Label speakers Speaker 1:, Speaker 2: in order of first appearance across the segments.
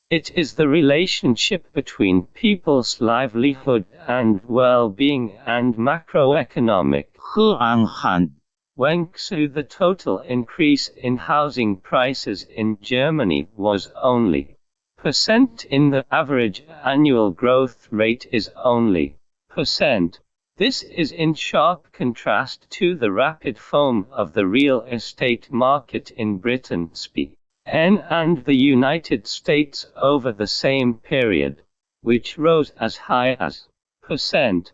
Speaker 1: It is the relationship between people's livelihood and well-being and macroeconomic. When the total increase in housing prices in Germany was only % in the average annual growth rate is only %. This is in sharp contrast to the rapid foam of the real estate market in Britain, Spain, and the United States over the same period, which rose as high as %,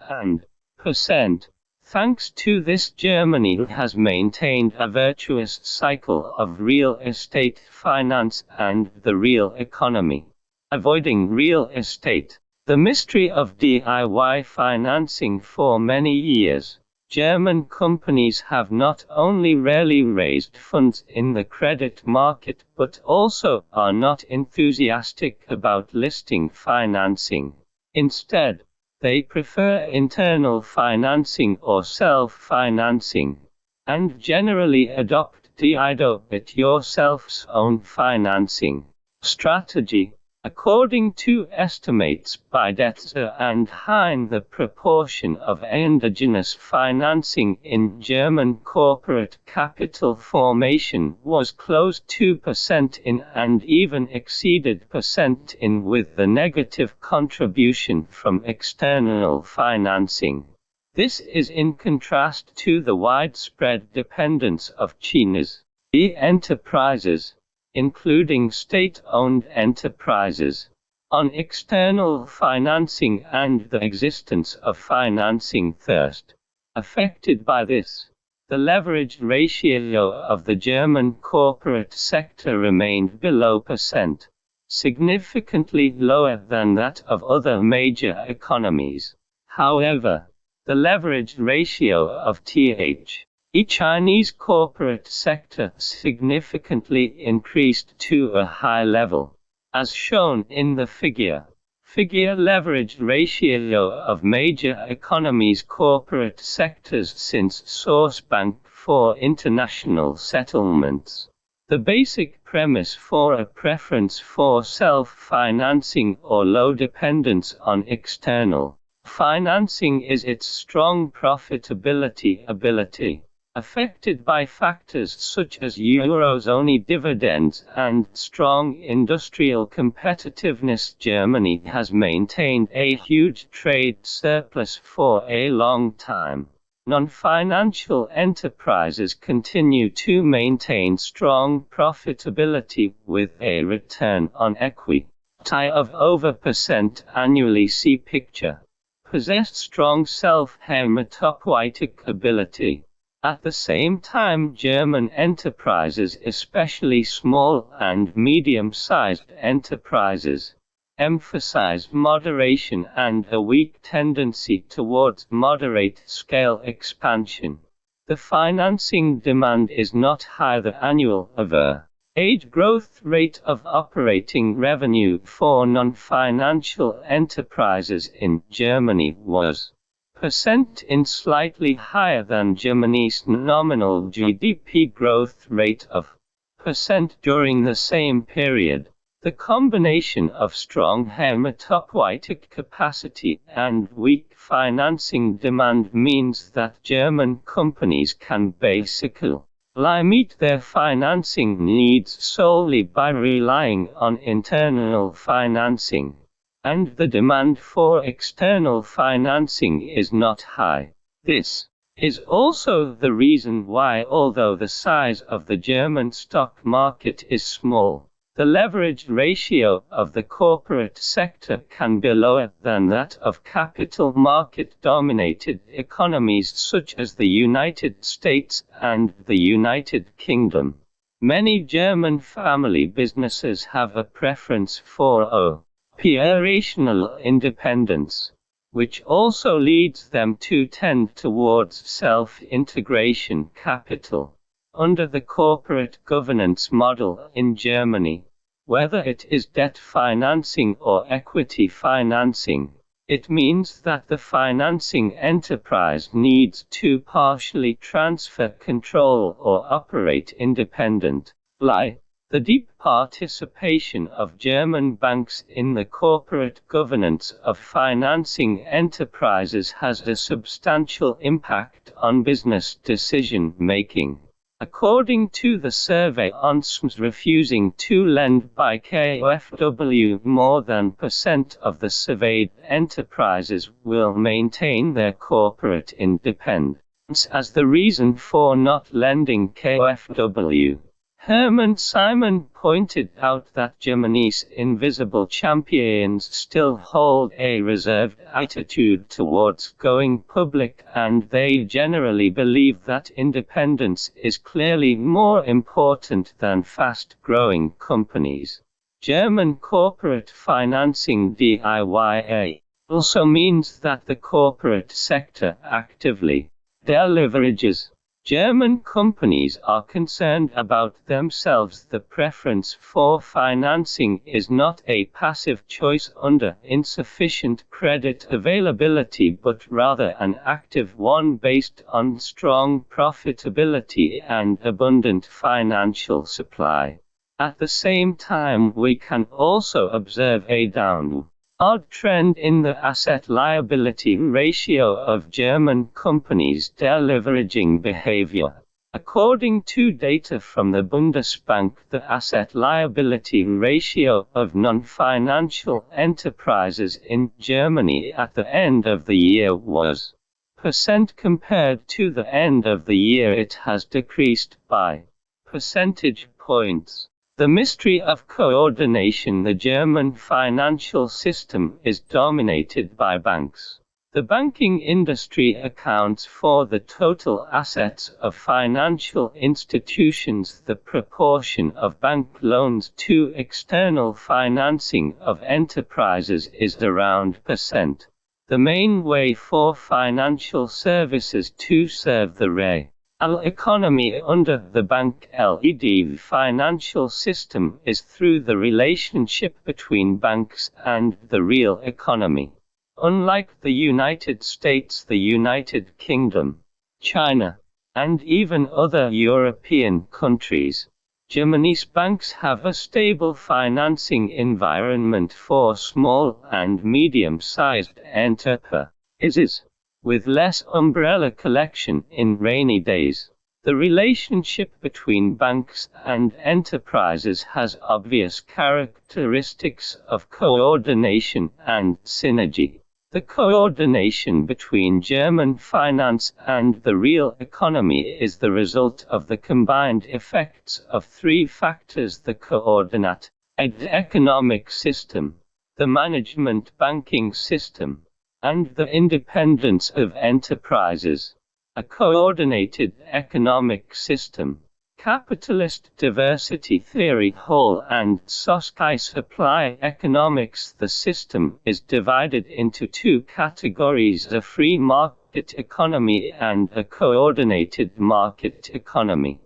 Speaker 1: and %. Thanks to this, Germany has maintained a virtuous cycle of real estate finance and the real economy. Avoiding real estate, the mystery of DIY financing. For many years, German companies have not only rarely raised funds in the credit market but also are not enthusiastic about listing financing. Instead, they prefer internal financing or self-financing, and generally adopt the do-it-yourself's own financing strategy. According to estimates by Detzer and Hein, the proportion of endogenous financing in German corporate capital formation was close to % in and even exceeded % in, with the negative contribution from external financing. This is in contrast to the widespread dependence of China's enterprises, including state-owned enterprises, on external financing and the existence of financing thirst. Affected by this, the leverage ratio of the German corporate sector remained below %, significantly lower than that of other major economies. However, the leverage ratio of the Chinese corporate sector significantly increased to a high level, as shown in the figure. Leverage ratio of major economies' corporate sectors since Sourcebank for international settlements. The basic premise for a preference for self-financing or low dependence on external financing is its strong profitability ability. Affected by factors such as Eurozone dividends and strong industrial competitiveness, Germany has maintained a huge trade surplus for a long time. Non-financial enterprises continue to maintain strong profitability with a return on equity of over % annually. See picture. Possessed strong self-hermatopoietic ability. At the same time, German enterprises, especially small and medium-sized enterprises, emphasize moderation and a weak tendency towards moderate-scale expansion. The financing demand is not high. The annual average growth rate of operating revenue for non-financial enterprises in Germany was % slightly higher than Germany's nominal GDP growth rate of % during the same period. The combination of strong hermatopoietic capacity and weak financing demand means that German companies can basically meet their financing needs solely by relying on internal financing, and the demand for external financing is not high. This is also the reason why, although the size of the German stock market is small, the leverage ratio of the corporate sector can be lower than that of capital market-dominated economies such as the United States and the United Kingdom. Many German family businesses have a preference for operational independence, which also leads them to tend towards self-integration capital. Under the corporate governance model in Germany, whether it is debt financing or equity financing, it means that the financing enterprise needs to partially transfer control or operate independently. The deep participation of German banks in the corporate governance of financing enterprises has a substantial impact on business decision-making. According to the survey on SMEs refusing to lend by KfW, more than % of the surveyed enterprises will maintain their corporate independence as the reason for not lending KfW. Hermann Simon pointed out that Germany's invisible champions still hold a reserved attitude towards going public, and they generally believe that independence is clearly more important than fast-growing companies. German corporate financing DIYA also means that the corporate sector actively deleverages. German companies are concerned about themselves. The preference for financing is not a passive choice under insufficient credit availability, but rather an active one based on strong profitability and abundant financial supply. At the same time, we can also observe a downward trend in the asset-liability ratio of German companies' deleveraging behavior. According to data from the Bundesbank, the asset-liability ratio of non-financial enterprises in Germany at the end of the year was % compared to the end of the year. It has decreased by percentage points. The mystery of coordination. The German financial system is dominated by banks. The banking industry accounts for the total assets of financial institutions. The proportion of bank loans to external financing of enterprises is around %. The main way for financial services to serve the real economy under the bank-led financial system is through the relationship between banks and the real economy. Unlike the United States, the United Kingdom, China, and even other European countries, Germany's banks have a stable financing environment for small and medium-sized enterprises, with less umbrella collection in rainy days. The relationship between banks and enterprises has obvious characteristics of coordination and synergy. The coordination between German finance and the real economy is the result of the combined effects of three factors: the coordinate economic system, the management banking system, and the independence of enterprises. A coordinated economic system. Capitalist diversity theory Hall and Sosky supply economics. The system is divided into two categories: a free market economy and a coordinated market economy.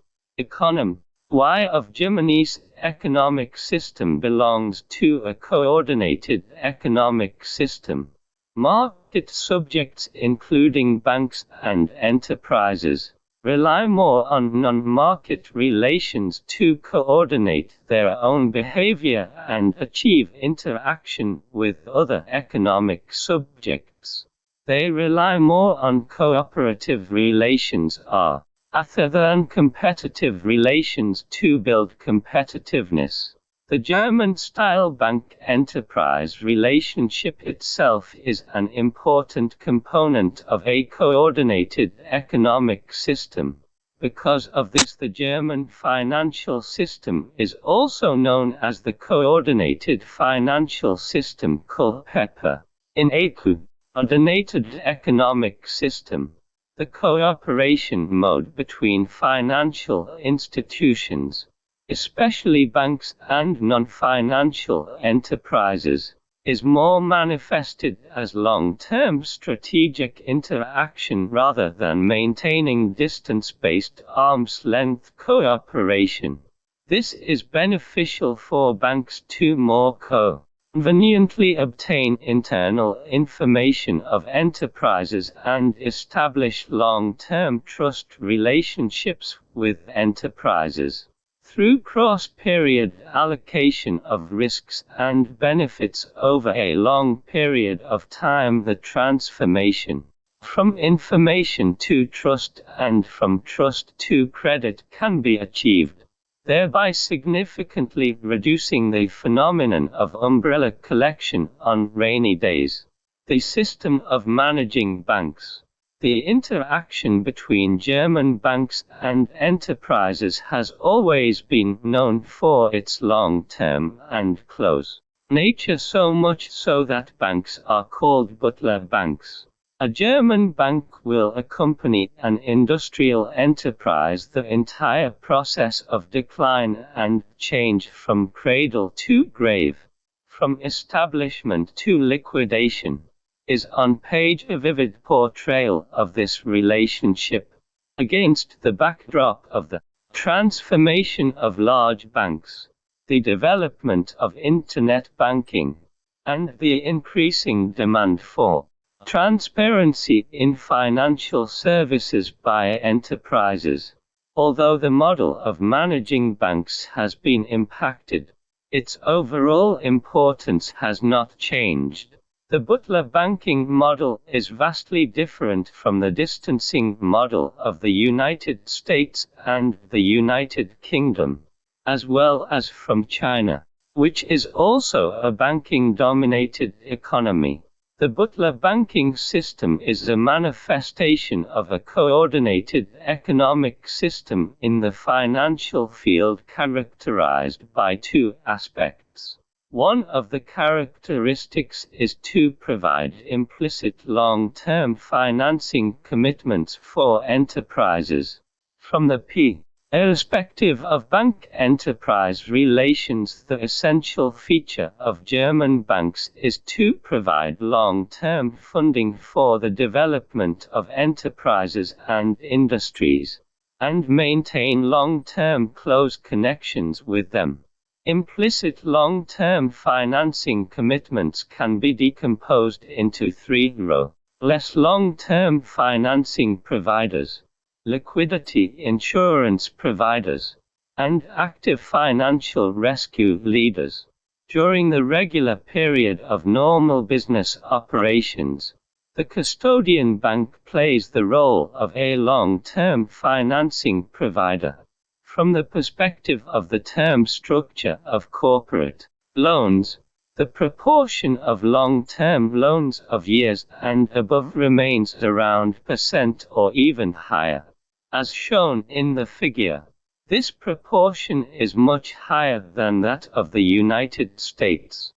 Speaker 1: Y of Germany's economic system belongs to a coordinated economic system. Market subjects, including banks and enterprises, rely more on non-market relations to coordinate their own behavior and achieve interaction with other economic subjects. They rely more on cooperative relations rather than competitive relations to build competitiveness. The German-style bank-enterprise relationship itself is an important component of a coordinated economic system. Because of this, the German financial system is also known as the coordinated financial system (KOPEPA). In a coordinated economic system, the cooperation mode between financial institutions, especially banks and non-financial enterprises, is more manifested as long-term strategic interaction rather than maintaining distance-based arm's-length cooperation. This is beneficial for banks to more conveniently obtain internal information of enterprises and establish long-term trust relationships with enterprises. through cross-period allocation of risks and benefits over a long period of time. The transformation from information to trust and from trust to credit can be achieved, thereby significantly reducing the phenomenon of umbrella collection on rainy days. The system of managing banks. The interaction between German banks and enterprises has always been known for its long-term and close nature, so much so that banks are called butler banks. A German bank will accompany an industrial enterprise the entire process of decline and change from cradle to grave, from establishment to liquidation. Is on page a vivid portrayal of this relationship, against the backdrop of the transformation of large banks, the development of internet banking, and the increasing demand for transparency in financial services by enterprises. Although the model of managing banks has been impacted, its overall importance has not changed. The butler banking model is vastly different from the distancing model of the United States and the United Kingdom, as well as from China, which is also a banking-dominated economy. The butler banking system is a manifestation of a coordinated economic system in the financial field characterized by two aspects. One of the characteristics is to provide implicit long-term financing commitments for enterprises. From the perspective of bank-enterprise relations, the essential feature of German banks is to provide long-term funding for the development of enterprises and industries, and maintain long-term close connections with them. Implicit long-term financing commitments can be decomposed into three less long-term financing providers, liquidity insurance providers, and active financial rescue leaders. During the regular period of normal business operations, the custodian bank plays the role of a long-term financing provider. From the perspective of the term structure of corporate loans, the proportion of long-term loans of years and above remains around % or even higher. As shown in the figure, this proportion is much higher than that of the United States.